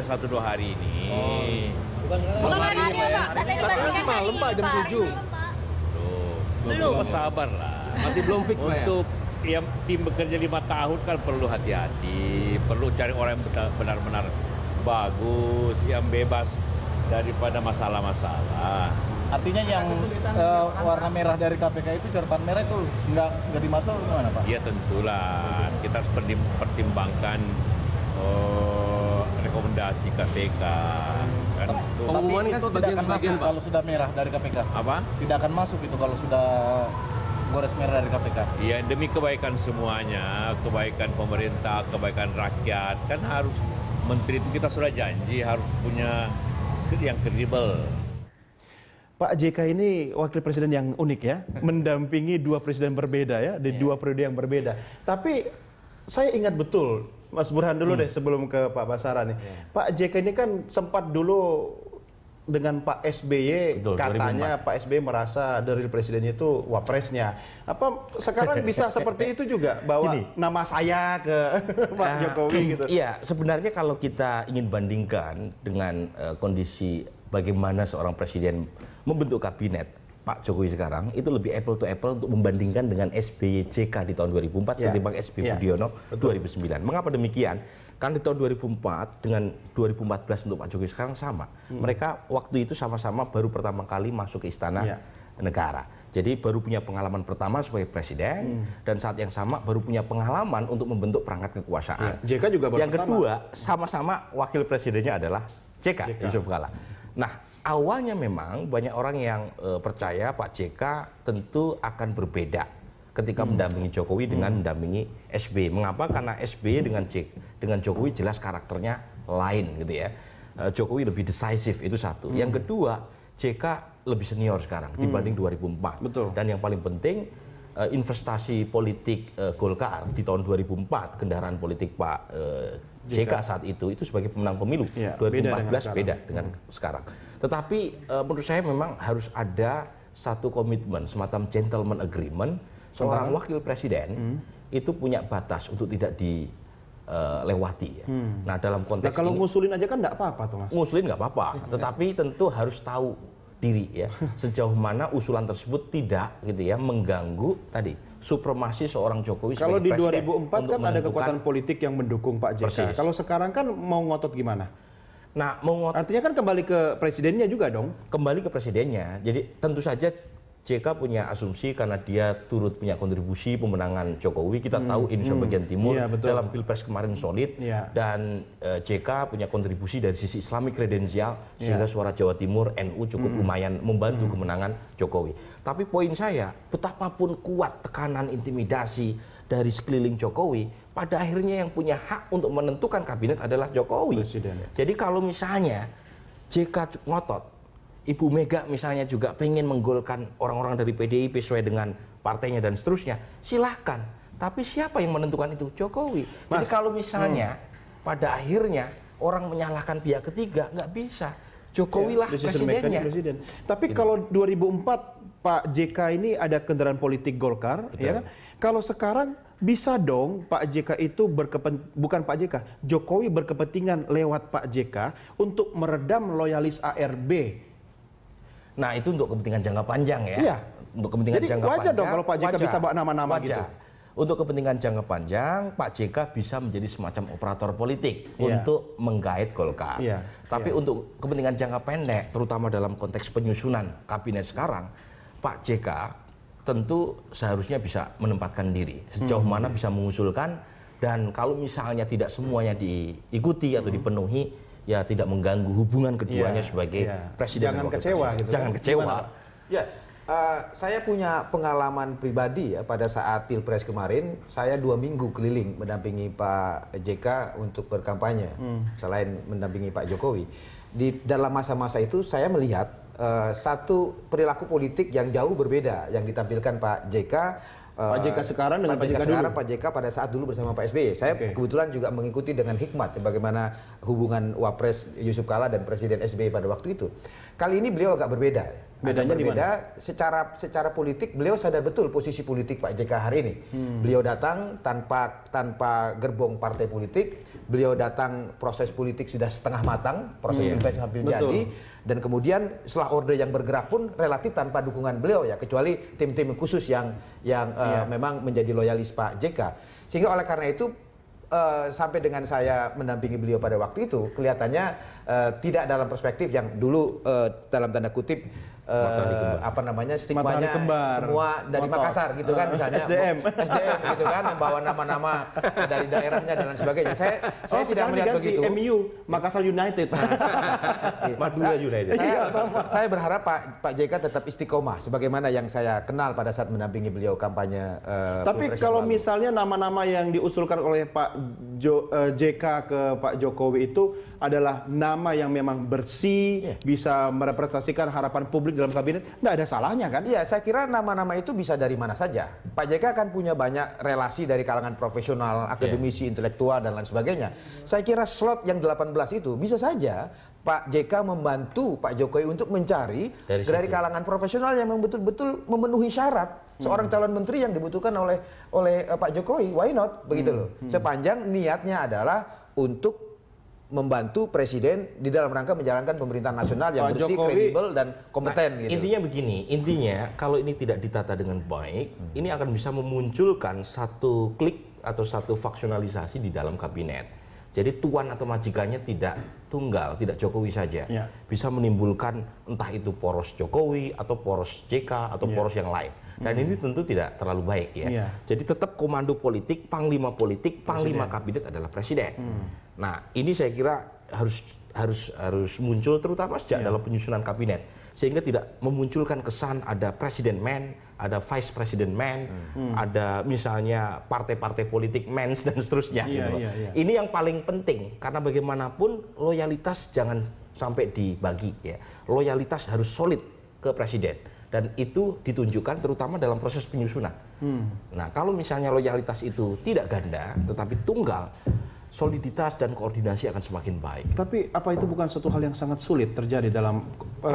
hanya 1-2 hari ini. Bukan hari ini, Pak. Katanya dipastikan malam, Pak, jam 7. Belum. Sabar lah. Masih belum fix, Pak, ya? Untuk yang tim bekerja 5 tahun kan perlu hati-hati, perlu cari orang yang benar-benar bagus, yang bebas daripada masalah-masalah. Artinya yang warna merah dari KPK itu, catatan merah itu nggak dimasuk gimana, Pak? Ya tentulah, kita harus pertimbangkan rekomendasi KPK. Kan, pengumuman kan sebagian Pak. Kalau sudah merah dari KPK. Apa? Tidak akan masuk itu kalau sudah gores merah dari KPK. Ya demi kebaikan semuanya, kebaikan pemerintah, kebaikan rakyat, kan harus menteri itu kita sudah janji harus punya yang kredibel. Pak JK ini wakil presiden yang unik ya, mendampingi 2 presiden berbeda ya, di 2 periode yang berbeda. Tapi saya ingat betul, Mas Burhan dulu deh sebelum ke Pak Basara nih. Pak JK ini kan sempat dulu dengan Pak SBY, betul, katanya 2004. Pak SBY merasa dari presidennya itu wapresnya. Apa sekarang bisa seperti itu juga, bawa nama saya ke Pak Jokowi gitu? Iya, sebenarnya kalau kita ingin bandingkan dengan kondisi bagaimana seorang presiden membentuk kabinet, Pak Jokowi sekarang itu lebih apple to apple untuk membandingkan dengan SBY JK di tahun 2004 ketimbang SBY Budiono 2009. Mengapa demikian? Kan di tahun 2004 dengan 2014 untuk Pak Jokowi sekarang sama. Mereka waktu itu sama-sama baru pertama kali masuk ke istana negara. Jadi baru punya pengalaman pertama sebagai presiden dan saat yang sama baru punya pengalaman untuk membentuk perangkat kekuasaan. JK juga baru yang kedua, sama-sama wakil presidennya adalah JK. Yusuf Kala. Nah, awalnya memang banyak orang yang percaya Pak JK tentu akan berbeda ketika mendampingi Jokowi dengan mendampingi SBY. Mengapa? Karena SBY dengan Jokowi jelas karakternya lain gitu ya. Jokowi lebih decisive, itu satu. Yang kedua, JK lebih senior sekarang dibanding 2004. Betul. Dan yang paling penting investasi politik Golkar di tahun 2004, kendaraan politik Pak JK saat itu sebagai pemenang pemilu 2014 beda dengan sekarang. Tetapi menurut saya memang harus ada satu komitmen, semacam gentleman agreement, seorang wakil presiden itu punya batas untuk tidak dilewati. Nah dalam konteks kalau ini, ngusulin aja kan nggak apa-apa tuh Mas. Ngusulin nggak apa-apa, tetapi tentu harus tahu diri ya sejauh mana usulan tersebut tidak gitu ya mengganggu tadi supremasi seorang Jokowi kalau sebagai presiden. Kalau di 2004 kan ada kekuatan politik yang mendukung Pak JK. Persis. Kalau sekarang kan mau ngotot gimana? Nah, artinya kan kembali ke presidennya juga dong. Kembali ke presidennya. Jadi tentu saja JK punya asumsi karena dia turut punya kontribusi pemenangan Jokowi. Kita tahu Indonesia bagian timur dalam Pilpres kemarin solid dan JK punya kontribusi dari sisi Islamic kredensial sehingga suara Jawa Timur NU cukup lumayan membantu kemenangan Jokowi. Tapi poin saya, betapapun kuat tekanan intimidasi dari sekeliling Jokowi, pada akhirnya yang punya hak untuk menentukan kabinet adalah Jokowi. Presiden. Jadi kalau misalnya JK ngotot, Ibu Mega misalnya juga pengen menggolkan orang-orang dari PDIP sesuai dengan partainya dan seterusnya, silahkan. Tapi siapa yang menentukan itu? Jokowi. Jadi kalau misalnya pada akhirnya orang menyalahkan pihak ketiga, nggak bisa. Jokowi lah presidennya. Tapi kalau 2004 Pak JK ini ada kendaraan politik Golkar, ya kan? Kalau sekarang bisa dong Pak JK itu bukan Pak JK, Jokowi berkepentingan lewat Pak JK untuk meredam loyalis ARB. Nah itu untuk kepentingan jangka panjang ya. Iya. Untuk kepentingan Jadi jangka wajar panjang. dong kalau Pak JK bisa bawa nama-nama gitu. Untuk kepentingan jangka panjang, Pak JK bisa menjadi semacam operator politik untuk menggait Golkar. Tapi untuk kepentingan jangka pendek, terutama dalam konteks penyusunan kabinet sekarang, Pak JK tentu seharusnya bisa menempatkan diri. Sejauh mana bisa mengusulkan, dan kalau misalnya tidak semuanya diikuti atau dipenuhi, ya tidak mengganggu hubungan keduanya sebagai presiden. Jangan kecewa gitu. Jangan kecewa. Ya, saya punya pengalaman pribadi ya pada saat Pilpres kemarin, saya 2 minggu keliling mendampingi Pak JK untuk berkampanye, selain mendampingi Pak Jokowi. Di dalam masa-masa itu saya melihat satu perilaku politik yang jauh berbeda yang ditampilkan Pak JK. Pak JK sekarang dengan Pak JK dulu. Pak JK pada saat dulu bersama Pak SBY. Saya kebetulan juga mengikuti dengan hikmat bagaimana hubungan Wapres Yusuf Kala dan Presiden SBY pada waktu itu. Kali ini beliau agak berbeda. Bedanya di berbeda secara politik beliau sadar betul posisi politik Pak JK hari ini. Beliau datang tanpa gerbong partai politik, beliau datang proses politik sudah setengah matang, proses pilpres hampir jadi, dan kemudian setelah orde yang bergerak pun relatif tanpa dukungan beliau ya, kecuali tim-tim khusus yang memang menjadi loyalis Pak JK. Sehingga oleh karena itu sampai dengan saya mendampingi beliau pada waktu itu kelihatannya tidak dalam perspektif yang dulu dalam tanda kutip apa namanya stigmanya semua dari Makassar gitu kan, misalnya SDM gitu kan, membawa nama-nama dari daerahnya dan lain sebagainya. Saya tidak melihat begitu. MU Makassar United. Madura United. Saya berharap Pak JK tetap istiqomah sebagaimana yang saya kenal pada saat mendampingi beliau kampanye. Tapi kalau misalnya nama-nama yang diusulkan oleh Pak JK ke Pak Jokowi itu adalah nama yang memang bersih, bisa merepresentasikan harapan publik dalam kabinet, nggak ada salahnya kan? Iya, saya kira nama-nama itu bisa dari mana saja. Pak JK kan punya banyak relasi dari kalangan profesional, akademisi, intelektual, dan lain sebagainya. Saya kira slot yang 18 itu bisa saja Pak JK membantu Pak Jokowi untuk mencari dari kalangan profesional yang betul-betul memenuhi syarat seorang calon menteri yang dibutuhkan oleh Pak Jokowi. Why not? Begitu loh. Sepanjang niatnya adalah untuk membantu presiden di dalam rangka menjalankan pemerintahan nasional yang bersih, kredibel, dan kompeten. Gitu. Intinya begini, kalau ini tidak ditata dengan baik, ini akan bisa memunculkan satu klik atau satu faksionalisasi di dalam kabinet. Jadi tuan atau majikannya tidak tunggal, tidak Jokowi saja. Bisa menimbulkan entah itu poros Jokowi atau poros JK atau poros yang lain. Dan ini tentu tidak terlalu baik ya. Jadi tetap komando politik, panglima kabinet adalah presiden. Nah, ini saya kira harus muncul terutama sejak dalam penyusunan kabinet, sehingga tidak memunculkan kesan ada presiden man, ada vice president man, ada misalnya partai-partai politik mens dan seterusnya. Ini yang paling penting karena bagaimanapun loyalitas jangan sampai dibagi ya. Loyalitas harus solid ke presiden. Dan itu ditunjukkan terutama dalam proses penyusunan. Nah, kalau misalnya loyalitas itu tidak ganda, tetapi tunggal, soliditas dan koordinasi akan semakin baik. Tapi apa itu bukan suatu hal yang sangat sulit terjadi dalam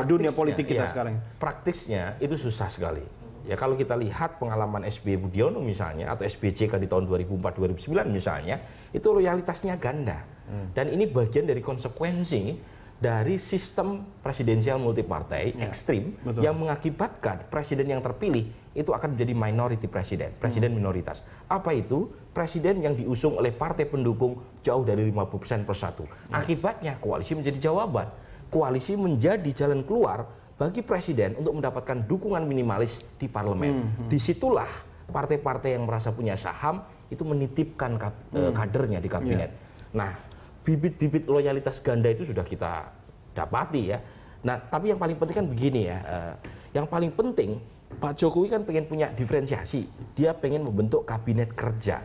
dunia politik kita sekarang? Praktisnya itu susah sekali. Ya kalau kita lihat pengalaman SBY Budiono misalnya, atau SBJK di tahun 2004-2009 misalnya, itu loyalitasnya ganda. Dan ini bagian dari konsekuensi dari sistem presidensial multipartai ekstrim yang mengakibatkan presiden yang terpilih itu akan menjadi minority presiden minoritas. Apa itu? Presiden yang diusung oleh partai pendukung jauh dari 50% persatu. Akibatnya koalisi menjadi jawaban. Koalisi menjadi jalan keluar bagi presiden untuk mendapatkan dukungan minimalis di parlemen. Disitulah partai-partai yang merasa punya saham itu menitipkan kadernya di kabinet. Nah, bibit-bibit loyalitas ganda itu sudah kita dapati ya. Nah, tapi yang paling penting kan begini ya. Yang paling penting Pak Jokowi kan pengen punya diferensiasi. Dia pengen membentuk kabinet kerja.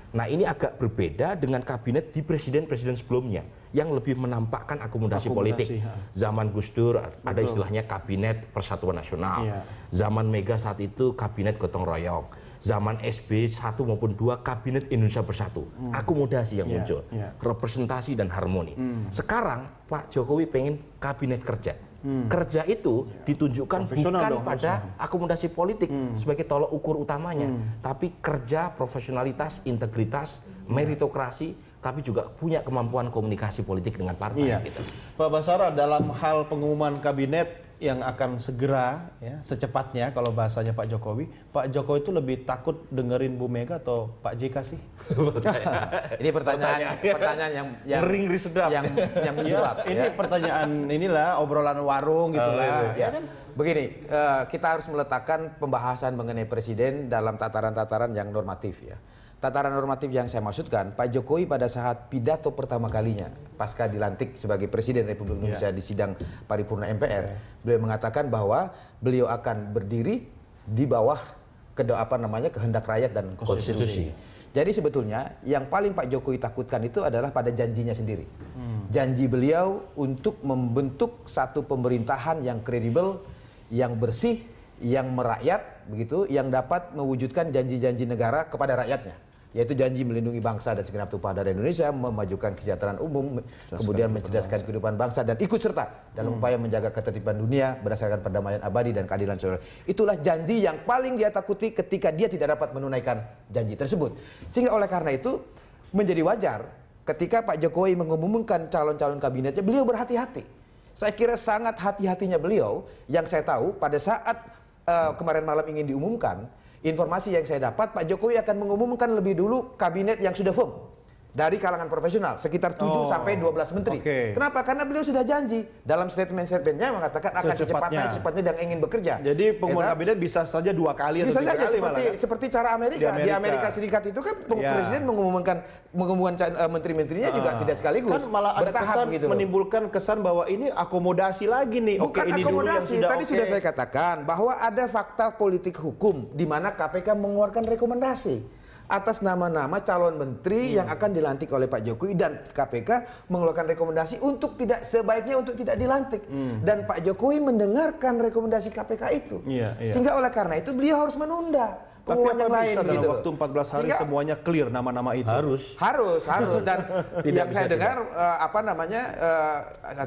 Nah, ini agak berbeda dengan kabinet di presiden-presiden sebelumnya yang lebih menampakkan akomodasi politik. Zaman Gus Dur ada istilahnya kabinet persatuan nasional. Zaman Mega saat itu kabinet gotong royong. Zaman SB 1 maupun 2 kabinet Indonesia Bersatu. Akomodasi yang muncul, representasi dan harmoni. Sekarang Pak Jokowi pengen kabinet kerja. Kerja itu ditunjukkan bukan pada akomodasi politik sebagai tolok ukur utamanya, tapi kerja, profesionalitas, integritas, meritokrasi, tapi juga punya kemampuan komunikasi politik dengan partai. Gitu. Pak Basara, dalam hal pengumuman kabinet yang akan segera, ya, secepatnya kalau bahasanya Pak Jokowi itu lebih takut dengerin Bu Mega atau Pak JK sih? Ini pertanyaan yang ngeri sedap. Yang menjawab. Ini pertanyaan inilah obrolan warung gitulah. Ya kan? Begini, kita harus meletakkan pembahasan mengenai presiden dalam tataran-tataran yang normatif ya. Tataran normatif yang saya maksudkan, Pak Jokowi pada saat pidato pertama kalinya pasca dilantik sebagai Presiden Republik Indonesia di sidang paripurna MPR, beliau mengatakan bahwa beliau akan berdiri di bawah kehendak rakyat dan konstitusi. Jadi sebetulnya yang paling Pak Jokowi takutkan itu adalah pada janjinya sendiri. Janji beliau untuk membentuk satu pemerintahan yang kredibel, yang bersih, yang merakyat, begitu, yang dapat mewujudkan janji-janji negara kepada rakyatnya. yaitu janji melindungi bangsa dan segenap tumpah darah Indonesia, memajukan kesejahteraan umum, kemudian mencerdaskan kehidupan bangsa dan ikut serta dalam upaya menjaga ketertiban dunia berdasarkan perdamaian abadi dan keadilan sosial. Itulah janji yang paling dia takuti ketika dia tidak dapat menunaikan janji tersebut. Sehingga oleh karena itu menjadi wajar ketika Pak Jokowi mengumumkan calon-calon kabinetnya, beliau berhati-hati. Saya kira sangat hati-hatinya beliau, yang saya tahu pada saat kemarin malam ingin diumumkan, informasi yang saya dapat, Pak Jokowi akan mengumumkan lebih dulu kabinet yang sudah firm dari kalangan profesional, sekitar 7 sampai 12 menteri. Kenapa? Karena beliau sudah janji dalam statement-statementnya mengatakan akan secepatnya dan ingin bekerja. Jadi pengumuman kabinet bisa saja 2 kali atau 3 kali seperti cara Amerika. Di Amerika Serikat itu kan presiden mengumumkan menteri-menterinya juga tidak sekaligus. Kan malah ada kesan gitu, menimbulkan kesan bahwa ini akomodasi lagi nih. Bukan ini akomodasi. Dulu yang Tadi sudah saya katakan bahwa ada fakta politik hukum di mana KPK mengeluarkan rekomendasi atas nama-nama calon menteri yang akan dilantik oleh Pak Jokowi, dan KPK mengeluarkan rekomendasi untuk sebaiknya tidak dilantik. Dan Pak Jokowi mendengarkan rekomendasi KPK itu. Sehingga oleh karena itu beliau harus menunda pengumuman yang lain dalam waktu 14 hari semuanya clear nama-nama itu. Harus dan yang saya dengar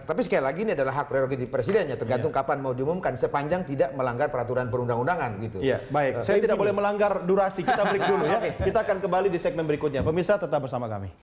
tapi sekali lagi ini adalah hak prerogatif presidennya, tergantung kapan mau diumumkan, sepanjang tidak melanggar peraturan perundang-undangan gitu. Iya, baik. Saya tidak boleh melanggar durasi. Kita break dulu ya. Kita akan kembali di segmen berikutnya. Pemirsa tetap bersama kami.